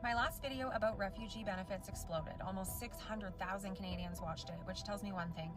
My last video about refugee benefits exploded. Almost 600,000 Canadians watched it, which tells me one thing.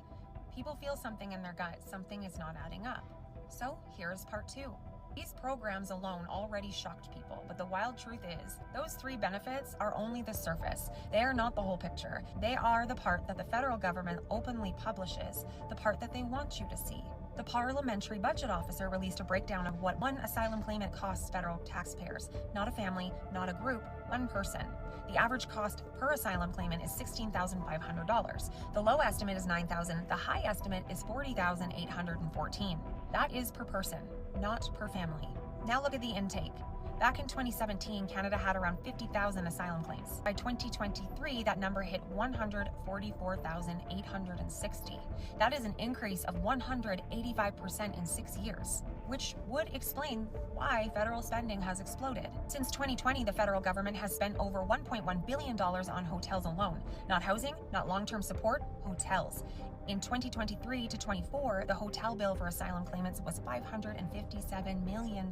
People feel something in their gut, something is not adding up. So here's part 2. These programs alone already shocked people, but the wild truth is, those 3 benefits are only the surface. They are not the whole picture. They are the part that the federal government openly publishes, the part that they want you to see. The Parliamentary Budget Officer released a breakdown of what one asylum claimant costs federal taxpayers, not a family, not a group, one person. The average cost per asylum claimant is $16,500. The low estimate is $9,000. The high estimate is $40,814. That is per person, not per family. Now look at the intake. Back in 2017, Canada had around 50,000 asylum claims. By 2023, that number hit 144,860. That is an increase of 185% in 6 years, which would explain why federal spending has exploded. Since 2020, the federal government has spent over $1.1 billion on hotels alone. Not housing, not long-term support, hotels. In 2023 to 24, the hotel bill for asylum claimants was $557 million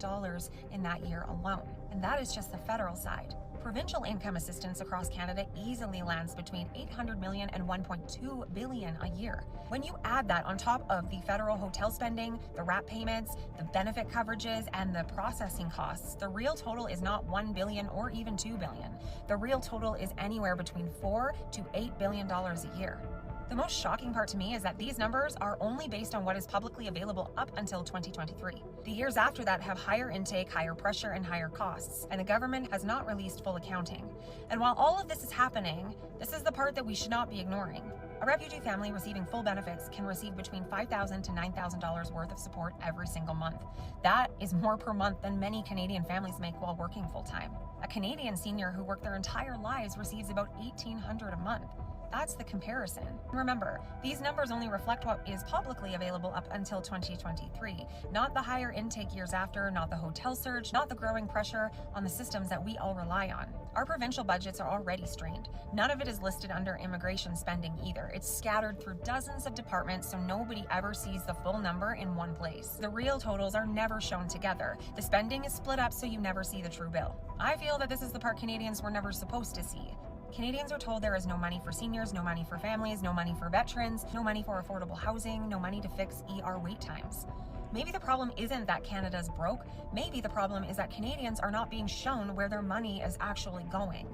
in that year alone. And that is just the federal side. Provincial income assistance across Canada easily lands between $800 million and $1.2 billion a year. When you add that on top of the federal hotel spending, the RAP payments, the benefit coverages, and the processing costs, the real total is not $1 billion or even $2 billion. The real total is anywhere between $4 to $8 billion a year. The most shocking part to me is that these numbers are only based on what is publicly available up until 2023. The years after that have higher intake, higher pressure, and higher costs, and the government has not released full accounting. And while all of this is happening, this is the part that we should not be ignoring. A refugee family receiving full benefits can receive between $5,000 to $9,000 worth of support every single month. That is more per month than many Canadian families make while working full-time. A Canadian senior who worked their entire lives receives about $1,800 a month. That's the comparison. Remember, these numbers only reflect what is publicly available up until 2023, not the higher intake years after, not the hotel surge, not the growing pressure on the systems that we all rely on. Our provincial budgets are already strained. None of it is listed under immigration spending either. It's scattered through dozens of departments, so nobody ever sees the full number in one place. The real totals are never shown together. The spending is split up so you never see the true bill. I feel that this is the part Canadians were never supposed to see. Canadians are told there is no money for seniors, no money for families, no money for veterans, no money for affordable housing, no money to fix ER wait times. Maybe the problem isn't that Canada's broke. Maybe the problem is that Canadians are not being shown where their money is actually going.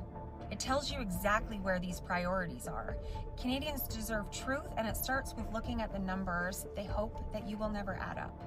It tells you exactly where these priorities are. Canadians deserve truth, and it starts with looking at the numbers. They hope that you will never add up.